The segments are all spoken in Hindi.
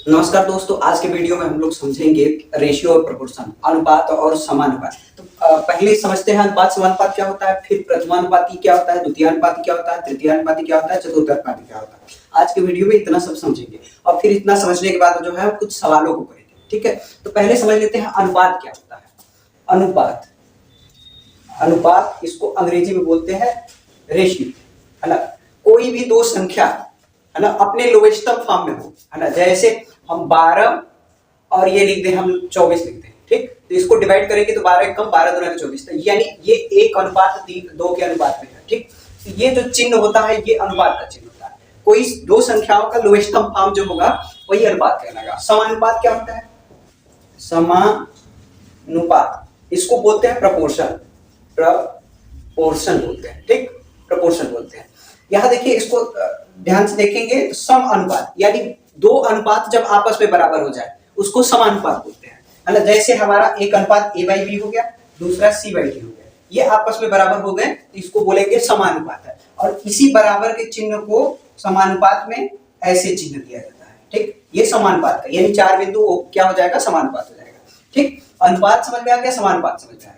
नमस्कार दोस्तों, आज के वीडियो में हम लोग समझेंगे रेशियो और प्रोपोर्शन, अनुपात और समानुपात। तो पहले समझते हैं अनुपात समानुपात क्या होता है, फिर प्रथमानुपाती क्या होता है, द्वितीयानुपाती क्या होता है, तृतीयानुपाती क्या होता है, चतुर्थानुपाती क्या होता है। आज के वीडियो में इतना सब समझेंगे और फिर इतना समझने के बाद जो है कुछ सवालों को करेंगे। ठीक है, तो पहले समझ लेते हैं अनुपात क्या होता है। अनुपात अनुपात इसको अंग्रेजी में बोलते हैं रेशियो, है ना। कोई भी दो संख्या, है ना, अपने लोवेस्टम फॉर्म में हो, है ना। जैसे हम 12 और ये लिख दें, हम 24 लिख दें, ठीक। तो इसको डिवाइड करेंगे तो 12 कम 12 दूना 24, यानी ये 1:2 के अनुपात में है, ठीक। तो ये जो चिन्ह होता है ये अनुपात का चिन्ह होता है। कोई दो संख्याओं का लोवेस्टम फॉर्म जो होगा वही अनुपात कहलाएगा। समानुपात क्या होता है? समानुपात इसको बोलते हैं प्रपोर्शन, प्रपोर्शन बोलते हैं, ठीक, प्रपोर्शन बोलते हैं। यहां देखिए, इसको ध्यान से देखेंगे, सम अनुपात यानी दो अनुपात जब आपस में बराबर हो जाए उसको समानुपात बोलते हैं, है ना। जैसे हमारा एक अनुपात a/b हो गया, दूसरा c/d हो गया, ये आपस में बराबर हो गए तो इसको बोलेंगे समानुपात है। और इसी बराबर के चिन्ह को समानुपात में ऐसे चिन्ह दिया जाता है, ठीक। ये समानुपात का यानी चार बिंदु क्या हो जाएगा, समानुपात हो जाएगा, ठीक। अनुपात समझ में आ गया, समानुपात समझ में आएगा।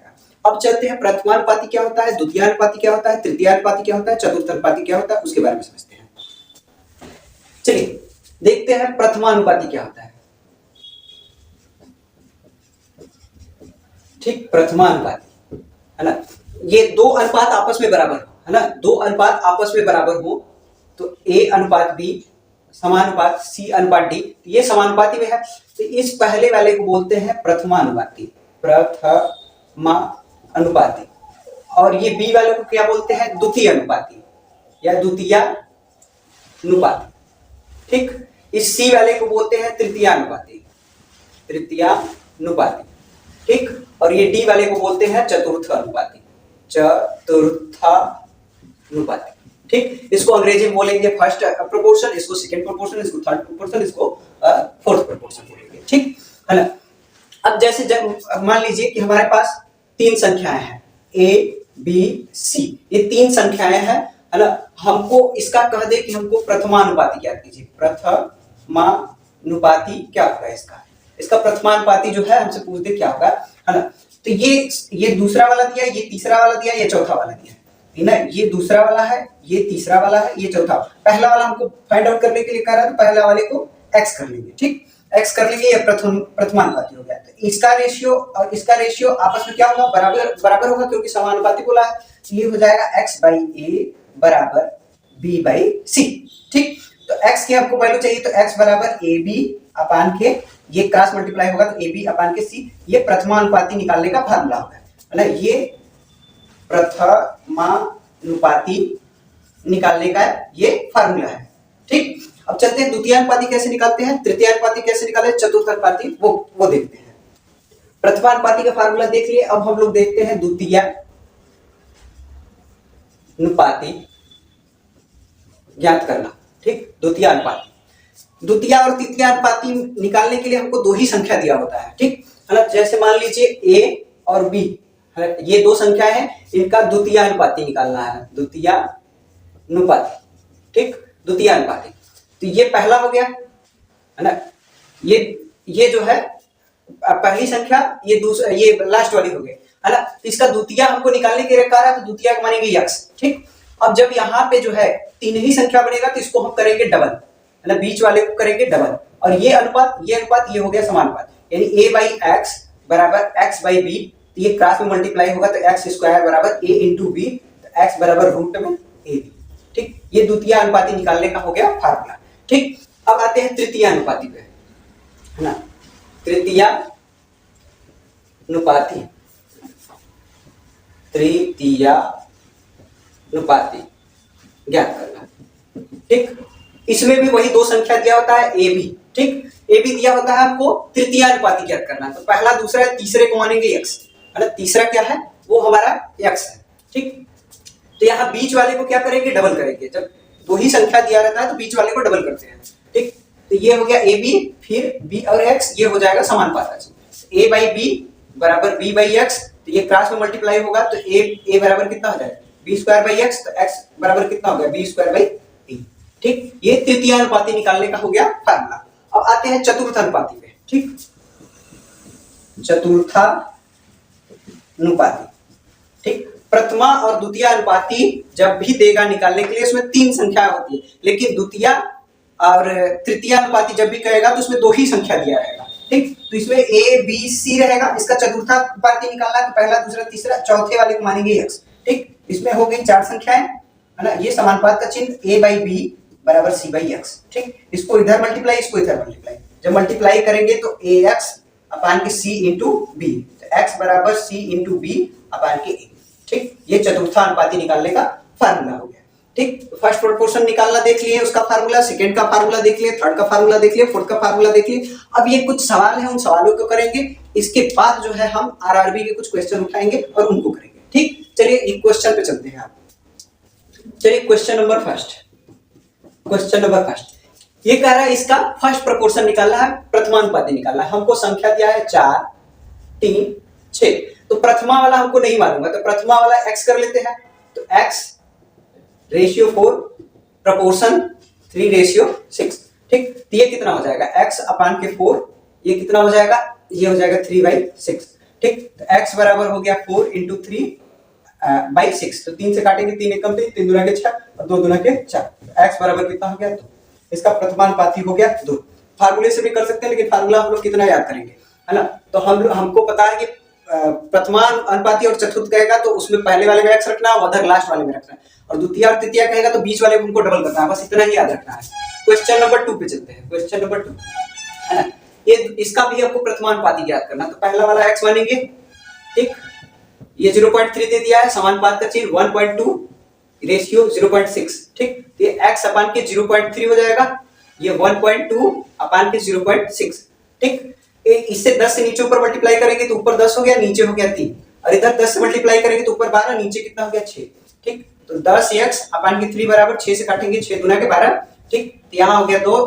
अब चलते हैं प्रथमानुपाती क्या होता है, द्वितीयानुपाती क्या होता है, तृतीयानुपाती क्या होता है, चतुर्थानुपाती क्या होता है, उसके बारे में समझते हैं। चलिए देखते हैं प्रथमानुपाती क्या होता है, ठीक। प्रथमानुपाती, है ना, ये दो अनुपात आपस में बराबर हो, है ना, दो अनुपात आपस में बराबर हो तो a/b समानुपात c/d, ये समानुपाती में है। तो इस पहले वाले को बोलते हैं प्रथमानुपाती, प्रथमानुपाती। और ये b वाले को क्या बोलते हैं, द्वितीय अनुपाती या द्वितीयानुपाती, ठीक। इस c वाले को बोलते हैं तृतीयानुपाती, तृतीयानुपाती, ठीक। और ये d वाले को बोलते हैं चतुर्थ अनुपाती, चतुर्थानुपाती, ठीक। इसको अंग्रेजी में बोलेंगे फर्स्ट प्रोपोर्शन, इसको सेकंड प्रोपोर्शन, इसको थर्ड प्रोपोर्शन, इसको फोर्थ प्रोपोर्शन बोलेंगे, ठीक है ना। अब जैसे जब मान लीजिए कि हमारे पास तीन संख्याएं हैं a b c, ये तीन संख्याएं हैं, है ना। हमको इसका कह दे कि हमको प्रथमानुपाती ज्ञात कीजिए। प्रथमानुपाती क्या होगा इसका प्रथमानुपाती जो है हमसे पूछ दे क्या होगा, है ना। तो ये दूसरा वाला दिया, ये तीसरा वाला दिया, ये चौथा वाला दिया है ना। ये दूसरा वाला है, ये तीसरा वाला है, ये चौथा। पहला वाला हमको फाइंड आउट करने के लिए कह रहा है तो पहला वाले को x कर लेंगे, ठीक, x कर लेंगे, ये प्रथमानुपाती हो गया। तो इसका रेशियो और इसका रेशियो आपस में क्या होगा, बराबर होगा, क्योंकि समानुपाती बोला है। ये हो जाएगा x/a बराबर b/c, ठीक। तो x की आपको वैल्यू चाहिए तो x बराबर ab/k, ये क्रॉस मल्टीप्लाई होगा तो ab/c। ये प्रथमानुपाती निकालने का फार्मूला होगा, है ना। ये प्रथमानुपाती निकालने का ये फार्मूला है, ठीक। अब चलते हैं द्वितीयानुपाती कैसे निकालते हैं, तृतीयानुपाती कैसे निकाले, चतुर्थानुपाती वो देखते हैं। प्रथमानुपाती का फार्मूला देख लिए, अब हम लोग देखते हैं द्वितीयानुपाती ज्ञात करना, ठीक। द्वितीय और तृतीयानुपाती निकालने के लिए हमको दो ही संख्या दिया होता है, ठीक, है ना। जैसे मान लीजिए a और b, ये दो संख्या है, इनका द्वितीयानुपाती निकालना है, द्वितीयानुपाती, ठीक, द्वितीयानुपाती। तो ये पहला हो गया, है ना। ये जो है पहली संख्या, ये दूसरा, ये लास्ट वाली हो गई, है ना। तो इसका द्वितीय हमको निकालने के लिए कह रहा है तो द्वितीय को मानेंगे x, ठीक। अब जब यहाँ पे जो है तीन ही संख्या बनेगा तो इसको हम करेंगे डबल, है ना, बीच वाले को करेंगे डबल। और ये अनुपात ये हो गया समानुपात, यानी a/x बराबर x/b, तो ये क्रॉस में मल्टीप्लाई होगा तो x² बराबर a × b, तो x बराबर √में ab, ठीक। ये द्वितीय अनुपाती निकालने का हो गया फार्मूला, ठीक। अब आते हैं तृतीय अनुपाती पे, है ना। तृतीय अनुपाती ज्ञात करना, ठीक। इसमें भी वही दो संख्या दिया होता है a b, ठीक। a b दिया होता है आपको, तृतीय अनुपाती ज्ञात करना। तो पहला, दूसरा, तीसरे को मानेंगे x, है ना। तीसरा क्या है, वो हमारा x है, ठीक। तो यहाँ बीच वाले को क्या करेंगे, डबल करेंगे। जब दो ही संख्या दिया रहता है तो बीच वाले को डबल करते हैं, ठीक। तो ये हो गया ab, फिर b और x, ये हो जाएगा समानुपात, a/b बराबर b/x, तो ये क्रॉस में मल्टीप्लाई होगा तो a बराबर कितना हो जाएगा, b²/x, तो x बराबर कितना हो गया, b²/a, ठीक। ये तृतीयानुपाती निकालने का हो गया फार्मूला। अब आते हैं चतुर्थानुपाती पे, ठीक, चतुर्थानुपाती, ठीक। प्रथमा और द्वितीय अनुपाती जब भी देगा निकालने के लिए उसमें 3 संख्या होती है, लेकिन द्वितीय और तृतीय अनुपाती जब भी कहेगा तो उसमें 2 ही संख्या दिया रहेगा, ठीक। तो इसमें ए बी सी रहेगा, इसका चतुर्थानुपाती निकालना है तो पहला दूसरा तीसरा चौथे वाले को मानेंगे x, ठीक। इसमें हो गई 4 संख्याएं, है ना। ये समानुपात का चिन्ह a बाई बी बराबर c बाई x, ठीक। इसको इधर मल्टीप्लाई, इसको इधर मल्टीप्लाई, जब मल्टीप्लाई करेंगे तो ax अपान के c इंटू बी, x बराबर c इंटू बी अपान के a, ठीक। ये चतुर्थानुपाती निकालने का फार्मूला हो गया, ठीक। फर्स्ट प्रोपोर्शन निकालना देख लिए, उसका फार्मूला, सेकंड का फार्मूला देख लिए, थर्ड का फार्मूला देख लिए, फोर्थ का फार्मूला देख लिए। अब ये कुछ सवाल है, उन सवालों को करेंगे, इसके बाद जो है हम आरआरबी के कुछ क्वेश्चन उठाएंगे और उनको करेंगे, ठीक। चलिए एक क्वेश्चन पे चलते हैं आप। चलिए क्वेश्चन नंबर फर्स्ट, ये कह रहा है इसका फर्स्ट प्रोपोर्शन निकालना है, प्रथमानुपाती निकालना है। हमको संख्या दिया है 4 3 6, तो प्रथमा वाला हमको नहीं मालूम है, तो प्रथमा वाला x कर लेते हैं। तो x रेशियो 4 प्रोपोर्शन 3 रेशियो 6, ठीक। तो ये कितना हो जाएगा x अपान के 4, ये कितना हो जाएगा, ये हो जाएगा 3/6, ठीक। तो x बराबर हो गया 4 इंटू 3/6, तो 3 से काटेंगे 3 एकम 3 दूना के 6 और 2 दूना के 4, तो x बराबर कितना हो गया 2। इसका प्रथमानुपाती हो गया 2। फार्मूले से भी कर सकते हैं, लेकिन फार्मूला हम लोग कितना याद करेंगे, है ना। तो हमको पता है कि प्रथमानुपाती और चतुर्थ कहेगा तो उसमें पहले वाले में x रखना है, उधर लास्ट वाले में रखना है, और द्वितीय और तृतीय कहेगा तो बीच वाले में उनको डबल करना है, बस इतना ही याद रखना है। क्वेश्चन नंबर 2 पे चलते हैं। क्वेश्चन नंबर 2, है ना, ये इसका भी आपको प्रथमानुपाती याद करना। तो पहला वाला x मानेंगे, ठीक। ये 0.3 दे दिया है, समानुपात का चिन्ह 1.2 रेशियो 0.6, ठीक। तो ये x अपान के 0.3 हो जाएगा, ये 1.2 अपान के 0.6, ठीक। इससे 10 से नीचे ऊपर मल्टीप्लाई करेंगे तो ऊपर 10 हो गया, नीचे हो गया 3, और इधर 10 से मल्टीप्लाई करेंगे तो ऊपर 12, नीचे कितना हो गया 6, ठीक। तो 10x अपान के 3 बराबर 6 से काटेंगे 6 दूना के 12, ठीक। तो यहाँ हो गया 2,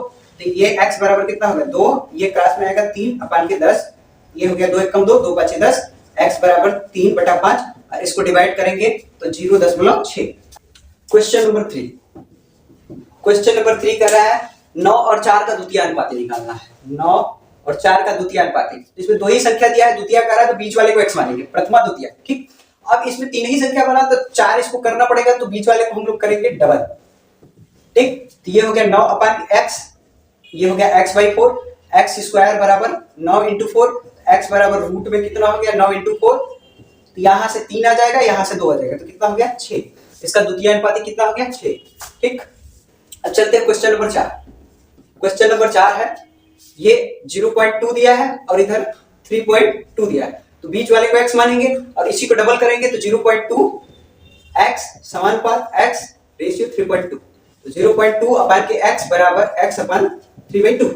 तो ये x बराबर कितना हो गया 2, ये क्रॉस में आएगा 3 अपान के 10, ये हो गया 2 एकम 2, 2 बचे 10, x बराबर 3/5, और इसको डिवाइड करेंगे तो 0.6। क्वेश्चन नंबर 3, कर रहा है 9 और 4 का द्वितीय अनुपाती निकालना है। 9 और 4 का द्वितीय अनुपाती, इसमें 2 ही संख्या दिया है, द्वितीय कर रहा है तो बीच वाले को x मानेंगे, प्रथमा द्वितीय, ठीक। अब इसमें 3 ही संख्या बना तो 4 इसको करना पड़ेगा, तो बीच वाले को हम लोग करेंगे डबल, ठीक। तो ये हो गया 9 अपान x, ये हो गया x/4, x स्क्वायर बराबर 9 इंटू 4, x बराबर रूट में कितना हो गया 9 इंटू 4, तो यहां से 3 आ जाएगा, यहां से 2 आ जाएगा, तो कितना हो गया 6। इसका द्वितीय अनुपाती कितना हो गया 6, ठीक। अब चलते हैं क्वेश्चन नंबर 4। क्वेश्चन नंबर 4 है, ये 0.2 दिया है और इधर 3.2 दिया है, तो बीच वाले को x मानेंगे और इसी को डबल करेंगे तो 0.2 x समानुपात x रेशियो 3.2, तो 0.2 अपान के x बराबर x अपान 3/2,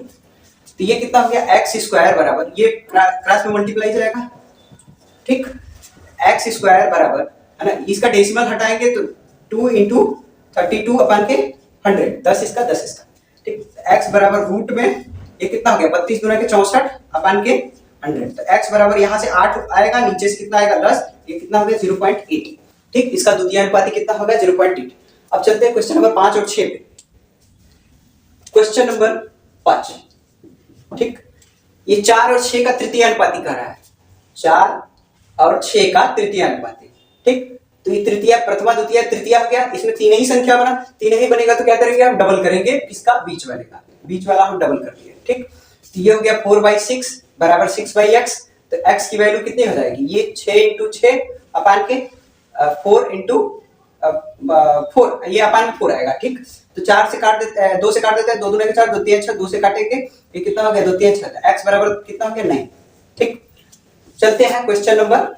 तो ये कितना हो गया x स्क्वायर बराबर, ये क्रॉस में मल्टीप्लाई जाएगा, ठीक। x स्क्वायर बराबर, है ना, इसका डेसिमल हटाएंगे तो 2 इंटू 32 अपान के 100, 10 इसका 10 इसका, ठीक। x बराबर रूट में ये कितना हो गया 32 दूना के 64 अपान के 100, तो x बराबर यहाँ से 8 आएगा, नीचे से कितना आएगा 10, ये कितना हो गया 0.8, ठीक। इसका द्वितीय अनुपाती कितना होगा 0.8। अब चलते हैं क्वेश्चन नंबर 5 और 6 पे। क्वेश्चन नंबर 5, ठीक। ये 4 और 6 का तृतीय अनुपाती कह रहा है, 4 और 6 का तृतीय अनुपाती, ठीक। तो ये तृतीय, प्रथमा द्वितीय तृतीय हो गया, इसमें 3 ही संख्या बना, 3 ही बनेगा तो क्या करेंगे हम डबल करेंगे, इसका बीच वाले का, बीच वाला हम डबल कर लिए, ठीक। तो ये हो गया 4/6 बराबर 6/x, तो x की वैल्यू कितनी हो जाएगी, ये 6 इंटू 6 अपान के 4 इंटू 4, ये अपान 4 आएगा, ठीक। तो 4 से काट देते हैं, 2 से काट देते हैं, 2 दूना के 4, 2 3 6, 2 से काटेंगे, ये कितना हो गया 2 3 6, x बराबर कितना हो गया 9, ठीक। चलते हैं क्वेश्चन नंबर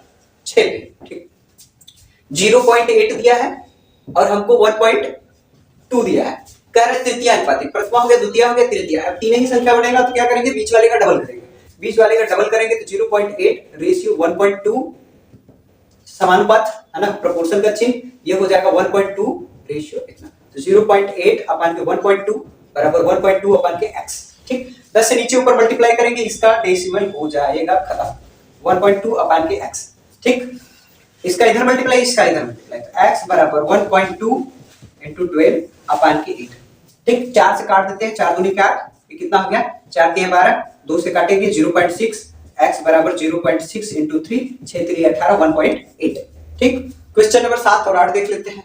6 पे, ठीक। 0.8 दिया है और हमको 1.2 दिया है, कह रहे तृतीय अनुपाती, प्रथमा हो गया, द्वितीय हो गया, तृतीय, अब 3 ही संख्या बनेगा तो क्या करेंगे बीच वाले का डबल करेंगे, बीच वाले का डबल करेंगे तो 0.8 रेशियो 1.2 समानुपात, है ना, प्रोपोर्शन का चिन्ह, ये हो जाएगा 1.2 रेशियो इतना, तो 0.8 अपान के 1.2 बराबर 1.2 अपान के x, ठीक। 10 से नीचे ऊपर मल्टीप्लाई करेंगे, इसका डेसिमल हो जाएगा खत्म, 1.2 अपान के x, ठीक। इसका इधर मल्टीप्लाई, इसका इधर मल्टीप्लाई, तो x बराबर 1.2 इंटू 12 अपान के 8, ठीक। 4 से काट देते हैं, 4 दूनी 8, ये कितना हो गया 4 3 12, 2 से काटेंगे 0.6, x बराबर 0.6 इंटू 3, 6 3 18, 1.8। ठीक, क्वेश्चन नंबर 7 और 8 देख लेते हैं।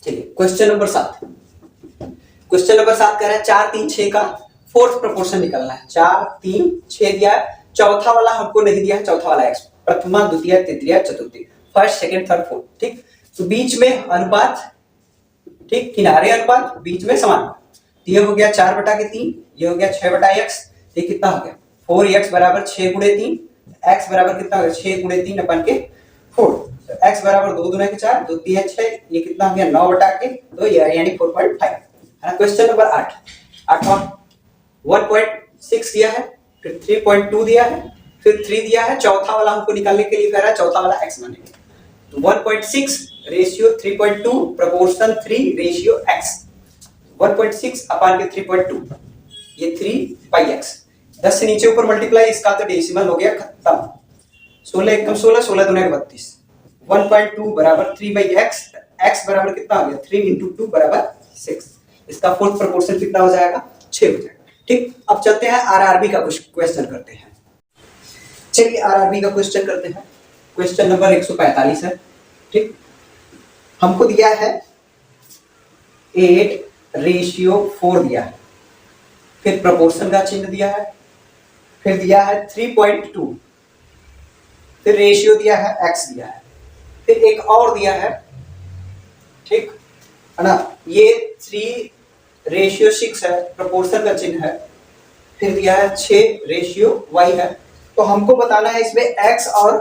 चलिए क्वेश्चन नंबर 7, क्वेश्चन नंबर 7 कह रहा है 4 3 6 का फोर्थ प्रोपोर्शन निकालना है। 4 3 6 दिया है, चौथा वाला हमको नहीं दिया है, चौथा वाला x, प्रथमा द्वितीय तृतीय चतुर्थी, फर्स्ट सेकंड थर्ड फोर्थ। ठीक, तो बीच में अनुपात, ठीक, किनारे अनुपात, बीच में समान। तो ये हो गया 4/3, ये हो गया 6/x, ये कितना हो गया 4x बराबर 6 गुणे 3, x बराबर कितना हो गया 6 गुणे 3 अपन के 4, तो x बराबर 2 दूना के 4, 2 3 6, ये कितना हो गया 9/2, यानी 4.5 है ना। क्वेश्चन नंबर 8, 8वां 1.6 दिया है, फिर 3.2 दिया है, फिर 3 दिया है, चौथा वाला हमको निकालने के लिए कह रहा है, चौथा वाला x मानेंगे। तो 1.6 रेशियो 3.2 प्रोपोर्शन 3 रेशियो x, 1.6 अपान के 3.2, ये 3/x, 10 से नीचे ऊपर मल्टीप्लाई, इसका तो डेसिमल हो गया खत्म। 16 एकम 16, 16 दूना 32, 1.2 बराबर 3/x, x बराबर कितना हो गया 3 इंटू 2 बराबर 6, इसका फोर्थ प्रोपोर्शन कितना हो जाएगा 6 हो जाएगा। ठीक, अब चलते हैं आरआरबी का कुछ क्वेश्चन करते हैं। चलिए आरआरबी का क्वेश्चन करते हैं। क्वेश्चन नंबर 145 है। ठीक, हमको दिया है 8:4 दिया है, फिर प्रोपोर्शन का चिन्ह दिया है, फिर दिया है 3.2, फिर रेशियो दिया है x दिया है, फिर एक और दिया है, ठीक है ना, ये 3:6 है, प्रोपोर्शन का चिन्ह है, फिर दिया है 6 y है। तो हमको बताना है इसमें x और,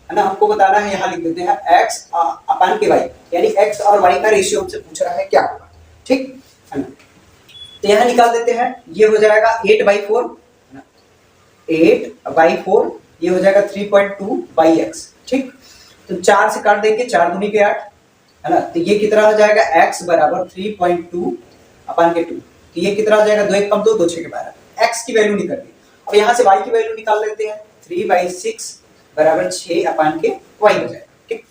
है ना, हमको बताना है, यहाँ लिख देते हैं x अपान के y, यानी x और y का रेशियो हमसे पूछ रहा है क्या होगा। ठीक है ना, तो यहाँ निकाल देते हैं, ये हो जाएगा 8/4, 8/4, ये हो जाएगा 3.2/x। ठीक, तो 4 से काट देंगे, 4 दूनी के 8, है ना, तो ये कितना हो जाएगा x बराबर 3.2 अपान के 2, तो ये कितना हो जाएगा 2 1 कम 2, 2 6 के 12, x की वैल्यू निकल गई। अब यहाँ से y की वैल्यू निकाल लेते हैं, 3/6 बराबर 6 अपान के y हो जाएगा। ठीक,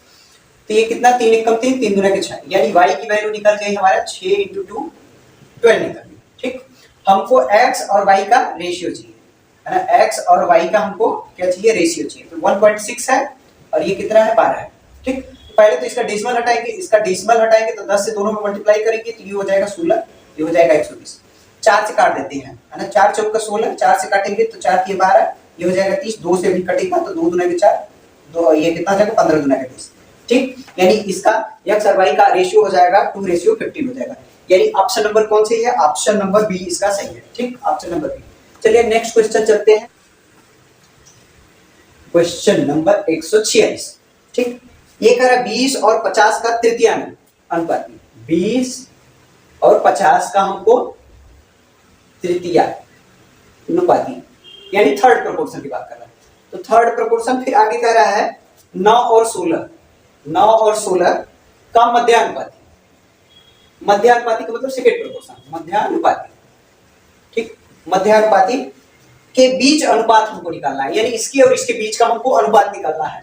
तो ये कितना 3 1 कम 3, 3 दूना के 6, यानी y की वैल्यू निकल गई हमारा 6 इंटू 2 12 निकल गई। ठीक, हमको x और y का रेशियो चाहिए, है ना, x और y का हमको क्या चाहिए रेशियो चाहिए। तो 1.6 है और ये कितना है 12 है। ठीक, पहले तो इसका डेसिमल हटाएंगे, इसका डेसिमल हटाएंगे तो 10 से दोनों में मल्टीप्लाई करेंगे तो ये हो जाएगा 16, ये हो जाएगा 120। 4 से काट देते हैं, है ना, 4 चौक का 16, 4 से काटेंगे तो 4 के 12, ये हो जाएगा 30, 2 से भी कटेगा तो 2 दूना के 4, 2, ये कितना हो जाएगा 15 दूना के 30। ठीक, यानी इसका x और y का रेशियो हो जाएगा 2:15 हो जाएगा, यानी ऑप्शन नंबर कौन सही है, ऑप्शन नंबर बी इसका सही है। ठीक, ऑप्शन नंबर बी। चलिए नेक्स्ट क्वेश्चन चलते हैं, क्वेश्चन नंबर 146। ठीक, ये कह रहा है 20 और 50 का तृतीयांश अनुपात, 20 और 50 का हमको तृतीय अनुपाती, यानी थर्ड प्रोपोर्शन की बात कर रहा है। तो थर्ड प्रोपोर्शन, फिर आगे कह रहा है 9 और 16, 9 और 16 का मध्यानुपाती, मध्यानुपाती का मतलब सेकंड प्रोपोर्शन, मध्यानुपाती। ठीक, मध्यानुपाती के बीच अनुपात हमको निकालना है, यानी इसकी और इसके बीच का हमको अनुपात निकालना है।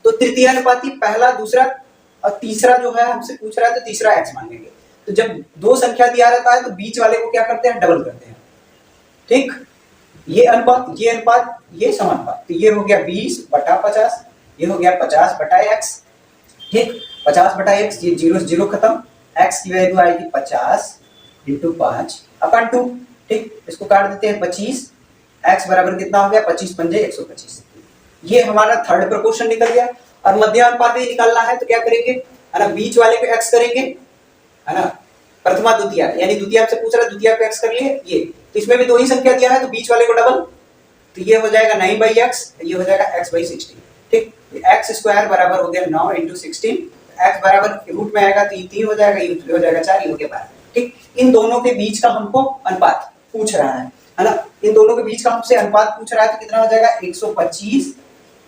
तो तृतीय अनुपाती पहला, दूसरा और तीसरा जो है हमसे पूछ रहा है, तो तीसरा x मान लेंगे। तो जब दो संख्या दिया रहता है तो बीच वाले को क्या करते हैं, डबल करते हैं। ठीक, ये अनुपात, ये अनुपात, ये समानुपात, तो ये हो गया 20/50, ये हो गया 50/x। ठीक, 50/x, ये 0 से 0 खत्म, x की वैल्यू आएगी 50 इंटू 5 अपान 2। ठीक, इसको काट देते हैं 25, x बराबर कितना हो गया 25 पंजे 125। ये हमारा थर्ड प्रोपोर्शन निकल गया। और मध्यानुपाती निकालना है तो क्या करेंगे, है ना, बीच वाले को x करेंगे, है ना, प्रथमा द्वितीय, यानी द्वितीय से पूछ रहा है, द्वितीय को x कर लिए, ये तो इसमें भी दो ही संख्या दिया है तो बीच वाले को डबल, तो ये हो जाएगा 9/x, ये हो जाएगा x/16। ठीक, x स्क्वायर बराबर हो गया 9 इंटू 16, x बराबर रूट में आएगा तो ये 3 हो जाएगा, ये हो जाएगा 4, ये हो गया 12। ठीक, इन दोनों के बीच का हमको अनुपात पूछ रहा है ना, इन दोनों के बीच का हमसे अनुपात पूछ रहा है, तो कितना हो जाएगा 125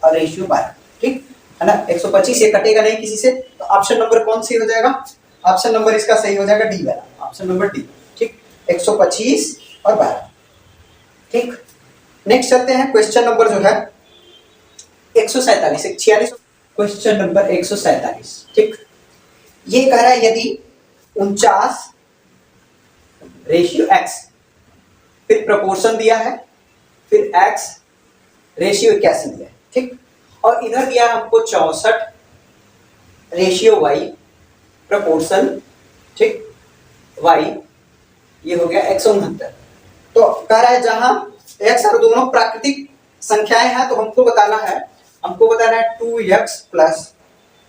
और रेशियो 12। ठीक है ना, 125 ये कटेगा नहीं किसी से, तो ऑप्शन नंबर कौन सी हो जाएगा, ऑप्शन नंबर इसका सही हो जाएगा डी वाला, ऑप्शन नंबर डी। ठीक, 125 और 12। ठीक, नेक्स्ट चलते हैं, क्वेश्चन नंबर जो है 147, 146, क्वेश्चन नंबर 147। ठीक, ये कह रहा है यदि 49 रेशियो x फिर प्रोपोर्शन दिया है, फिर x रेशियो 81 दिया है, ठीक। और इधर दिया है हमको 64 रेशियो y प्रोपोर्शन, ठीक, y, ये हो गया 169। तो कह रहा है जहां x और दोनों प्राकृतिक संख्याएं हैं तो हमको बताना है 2x प्लस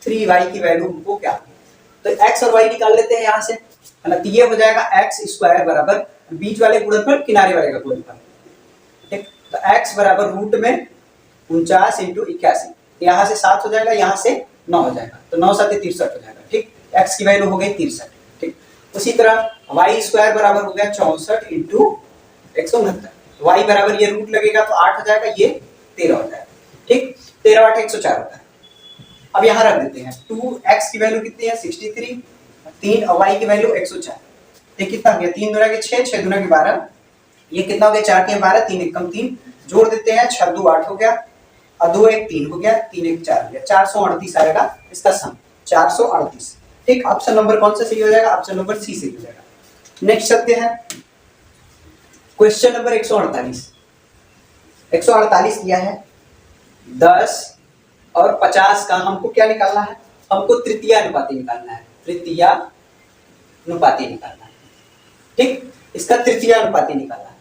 3y की वैल्यू हमको क्या, तो x और y निकाल लेते हैं यहाँ से, है ना। तो ये हो जाएगा एक्स स्क्वायर बराबर बीच वाले गुणनफल किनारे वाले का गुणनफल, ठीक। तो x बराबर रूट में 49 इंटू 81, यहाँ से 7 हो जाएगा, यहाँ से 9 हो जाएगा, तो 9 7 63 हो जाएगा, ठीक। x की वैल्यू हो गई 63, ठीक। उसी तरह y स्क्वायर बराबर हो गया 64 इंटू 169, y बराबर ये रूट लगेगा तो 8 हो जाएगा, ये 13 हो जाएगा, ठीक। 13 8 104 होता है। अब यहाँ रख देते हैं 2x की वैल्यू कितनी है 63, 3 और y की वैल्यू 104, ये कितना हो गया 3 दूना के 6, 6 दूना के 12, ये कितना हो गया 4 के 12, 3 1 कम 3, जोड़ देते हैं 6 2 8 हो गया, और 2 1 3 हो गया, 3 1 4 हो गया, 438 आएगा इसका सम, 438, ठीक। ऑप्शन नंबर कौन सा सही हो जाएगा, ऑप्शन नंबर सी सही हो जाएगा। नेक्स्ट चलते हैं क्वेश्चन नंबर 148। 148 दिया है 10 और 50 का हमको क्या निकालना है, हमको तृतीय अनुपाती निकालना है, तृतीय अनुपाती निकालना है, ठीक। इसका तृतीय अनुपाती निकालना है,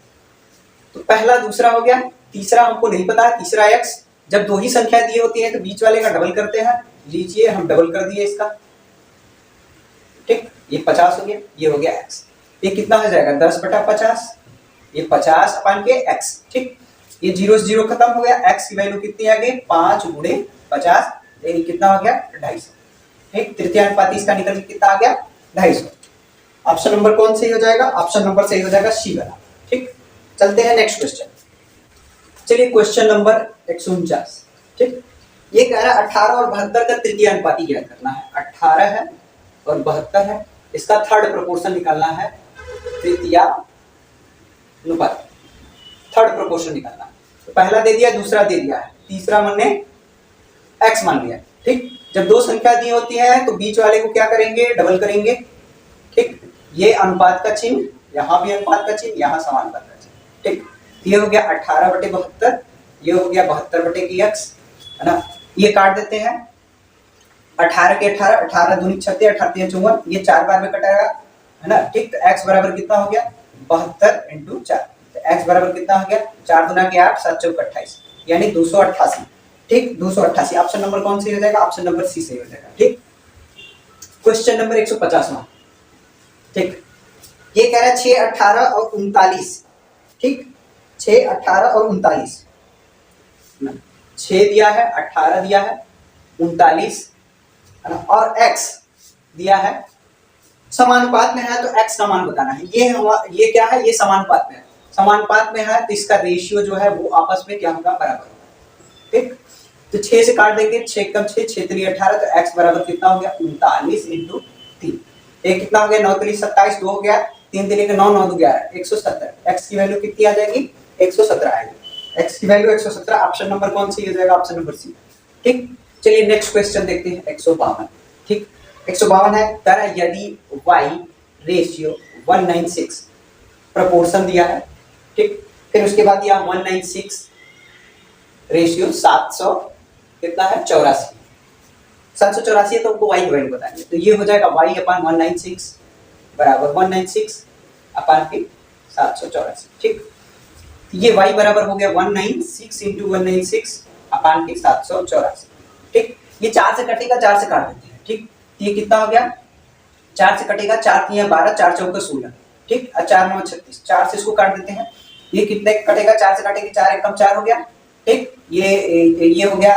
तो पहला दूसरा हो गया, तीसरा हमको नहीं पता है, तीसरा x, जब दो ही संख्या दी होती है तो बीच वाले का डबल करते हैं, लीजिए हम डबल कर दिए इसका, ठीक। ये 50 हो गया, ये हो गया x, ये कितना हो जाएगा 10 बटा 50, ये 50 अपन के x, ठीक। ये 0 से 0 खत्म हो गया, x की वैल्यू कितनी आ गई 5 गुणे 50, ये कितना हो गया 250, ठीक। तृतीय अनुपाती इसका निकल के कितना आ गया 250। ऑप्शन नंबर कौन सही हो जाएगा, ऑप्शन नंबर सही हो जाएगा सी वाला, ठीक। चलते हैं नेक्स्ट क्वेश्चन। चलिए क्वेश्चन नंबर 149, ठीक। ये कह रहा है 18 और 72 का तृतीय अनुपाती ज्ञात करना है, 18 है और 72 है, इसका थर्ड प्रोपोर्शन निकालना है, तृतीय अनुपाती थर्ड प्रोपोर्शन निकालना है। तो पहला दे दिया, दूसरा दे दिया है, तीसरा हमने x मान लिया, ठीक। जब दो संख्या दी होती है तो बीच वाले को क्या करेंगे डबल करेंगे, ठीक। ये अनुपात का चिन्ह, यहाँ भी अनुपात का चिन्ह, यहाँ समानुपात का चिन्ह, ठीक। ये हो गया 18 बटे 72, ये हो गया 72 बटे की x, है ना। ये काट देते हैं 18 के 18, 18 दूनी 36, 18 3 54, ये 4 बार में कटाएगा, है ना, ठीक। तो x बराबर कितना हो गया 72 इंटू 4, तो x बराबर कितना हो गया 4 दूना के 8, 7 चौक 28, यानी 288, ठीक। 288 ऑप्शन नंबर कौन सही हो जाएगा, ऑप्शन नंबर सी सही हो जाएगा, ठीक। क्वेश्चन नंबर 150वां, ठीक। ये कह रहा है 6 18 और 39, ठीक। 6 18 और 39, 6 दिया है, 18 दिया है, 39, है ना, और x दिया है, समानुपात में है तो x का मान बताना है। ये क्या है, ये समानुपात में है, समानुपात में है तो इसका रेशियो जो है वो आपस में क्या होगा बराबर होगा, ठीक। तो 6 से काट देंगे, 6 कम 6, 6 3 18, तो x बराबर कितना हो गया 39 इंटू 3, ये कितना हो गया 9 3 27, 2 हो गया, 3 3 के 9 9 2 11, 117, x की वैल्यू कितनी आ जाएगी 117 आएगी, x की वैल्यू 117, ऑप्शन नंबर कौन सी हो जाएगा, ऑप्शन नंबर सी, ठीक। चलिए नेक्स्ट क्वेश्चन देखते हैं 152, ठीक। 152 है, तरह यदि y रेशियो 196 प्रोपोर्शन दिया है, ठीक। फिर उसके बाद दिया 196 रेशियो 700 कितना है 84, 784 है तो हमको y की वैल्यू बताएंगे, तो ये हो जाएगा y अपान 196 बराबर 196 अपान के 784, ठीक। ये y बराबर हो गया 196 इंटू 196 अपान के 784, ठीक। ये 4 से कटेगा, 4 से काट देते हैं, ठीक। ये कितना हो गया 4 से कटेगा, 4 3 12, 4 चौका 16, ठीक, और 4 9 36, 4 से इसको काट देते हैं, ये कितने कटेगा 4 से काटेंगे 4 1 कम 4 हो गया, ठीक। ये हो गया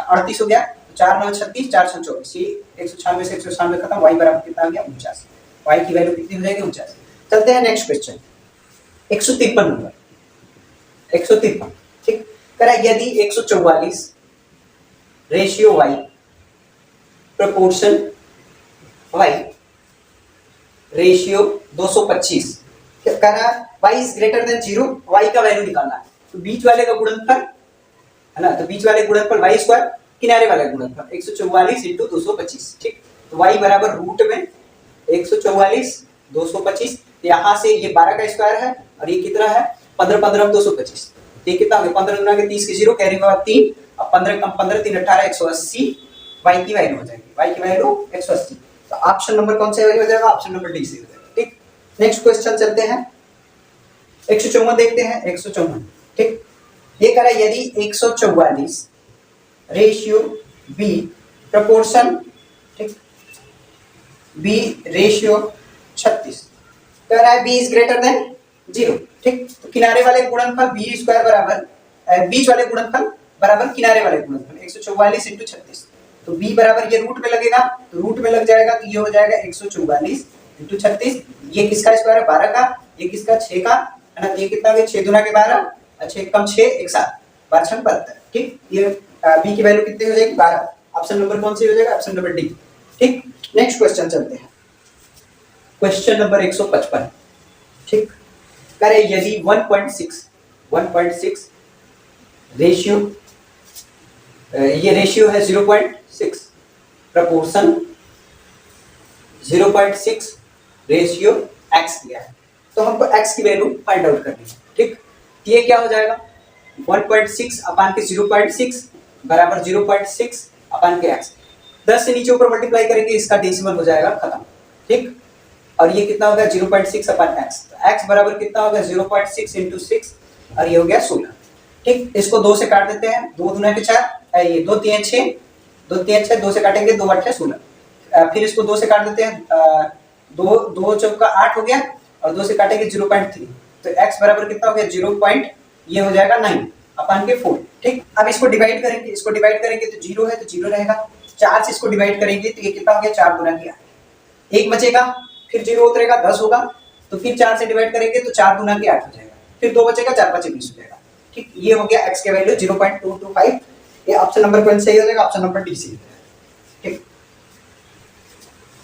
38 हो गया, 4 9 36, 4 24, ये 196 से 196 खत्म, y बराबर कितना आ गया 49, y की वैल्यू कितनी हो जाएगी 49। चलते हैं नेक्स्ट क्वेश्चन 153 नंबर, 153, ठीक। करा यदि 144 ratio y proportion y ratio 225, क्या करा y is greater than 0, y का वैल्यू निकालना है, तो बीच वाले का गुणनफल, है ना, तो बीच वाले गुणनफल y स्क्वायर, किनारे वाला गुणनफल 144 इंटू 225, ठीक। तो y बराबर रूट में 144 225, यहाँ से ये 12 का स्क्वायर है और ये कितना है 15 15 225, ये कितना हो गया 15 गुना के 30 के 0 कैरी के बाद 3, अब 15 कम 15 3 18 180, y की वैल्यू हो जाएगी, y की वैल्यू 180। तो ऑप्शन नंबर कौन सा हो जाएगा, ऑप्शन नंबर डी से हो जाएगा। ठीक, नेक्स्ट क्वेश्चन चलते हैं 154 देखते हैं 154। ठीक, ये कह रहा है यदि 144 रेशियो b प्रोपोर्शन, ठीक, b रेशियो 36, कह रहा है b इज ग्रेटर देन 0। ठीक, तो किनारे वाले गुणनफल b स्क्वायर बराबर बीच वाले गुणनफल बराबर किनारे वाले गुणनफल 144 इंटू 36, तो b बराबर ये रूट में लगेगा, तो रूट में लग जाएगा तो ये हो जाएगा 144 इंटू 36, ये किसका स्क्वायर है 12 का, ये किसका 6 का है ना, ये कितना हो गया 6 दूना के 12, 6 कम 6 1 7 12 6 72। ठीक, ये b की वैल्यू कितनी हो जाएगी 12, ऑप्शन नंबर कौन सी हो जाएगा, ऑप्शन नंबर डी। ठीक, नेक्स्ट क्वेश्चन चलते हैं क्वेश्चन नंबर 155। ठीक, करे यदि 1.6 रेशियो, ये रेशियो है 0.6, प्रपोर्शन 0.6 रेशियो x दिया है, तो हमको x की वैल्यू फाइंड आउट करनी है। ठीक, ये क्या हो जाएगा 1.6 अपान के 0.6 बराबर 0.6 अपान के x, 10 से नीचे ऊपर मल्टीप्लाई करेंगे इसका डेसिमल हो जाएगा खत्म। ठीक, और ये कितना हो गया 0.6 अपान x, तो x बराबर कितना हो गया 0.6 इंटू 6 और ये हो गया 16। ठीक, इसको 2 से काट देते हैं, 2 दूना के 4, ये 2 3 6, 2 3 6, 2 से काटेंगे 2 8 16, फिर इसको 2 से काट देते हैं, 2 2 चौका 8 हो गया और 2 से काटेंगे 0.3, तो x बराबर कितना हो गया 0. ये हो जाएगा 9 अपान के 4। ठीक, अब इसको डिवाइड करेंगे, इसको डिवाइड करेंगे तो 0 है तो 0 रहेगा, 4 से इसको डिवाइड करेंगे तो ये कितना हो गया 4 गुना की 8, 1 बचेगा, फिर 0 उतरेगा 10 होगा, तो फिर 4 से डिवाइड करेंगे तो 4 गुना की 8 हो जाएगा, फिर 2 बचेगा 4 5 20 हो जाएगा। ठीक, ये हो गया x के वैल्यू 0.225, ये ऑप्शन नंबर कौन सही हो जाएगा, ऑप्शन नंबर डी सही हो जाएगा। ठीक,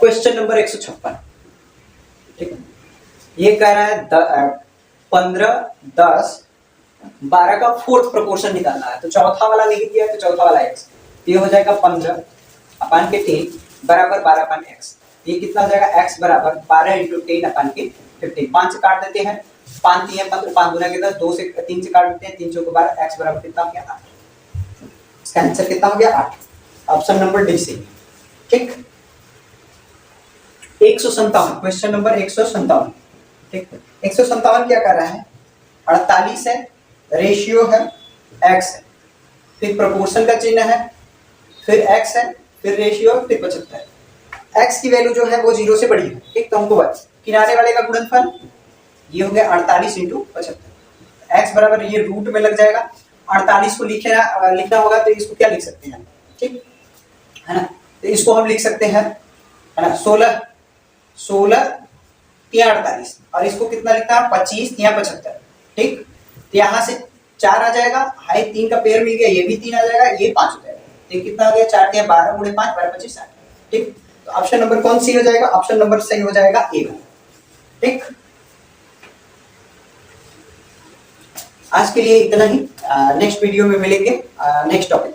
क्वेश्चन नंबर 156। ठीक, ये कह रहा है 15 10 12 का फोर्थ प्रोपोर्शन निकालना है, तो चौथा वाला नहीं दिया है तो चौथा वाला x, ये हो जाएगा 15 अपान के 10 बराबर 12 अपान x, ये कितना हो जाएगा x बराबर 12 इंटू 10 अपान के 15, 5 से काट देते हैं, 5 3 15, 5 गुना के 10, 2 से 3 से काट देते हैं, 3 चौको 12, x बराबर कितना हो गया 8, इसका आंसर कितना हो गया 8, ऑप्शन नंबर डी से। ठीक, 157 क्वेश्चन नंबर 157। ठीक, 157 क्या कर रहा है 48 है, रेशियो है x है, फिर प्रोपोर्शन का चिन्ह है, फिर x है, फिर रेशियो, फिर 75, x की वैल्यू जो है वो 0 से बड़ी है। ठीक, तो हमको बस किनारे वाले का गुणनफल ये हो गया 48 इंटू 75, x बराबर ये रूट में लग जाएगा, 48 को लिखना होगा तो इसको क्या लिख सकते हैं, ठीक है ना, तो इसको हम लिख सकते हैं है ना 16 3 48, और इसको कितना लिखना है 25 3 75। ठीक, तो यहाँ से 4 आ जाएगा, हाई 3 का पेयर मिल गया, ये भी 3 आ जाएगा, ये 5 हो जाएगा, ये कितना हो गया 4 3 12 गुणे 5 12 25 60। ठीक, तो ऑप्शन नंबर कौन सी हो जाएगा, ऑप्शन नंबर सही हो जाएगा ए। ठीक, आज के लिए इतना ही, नेक्स्ट वीडियो में मिलेंगे नेक्स्ट टॉपिक।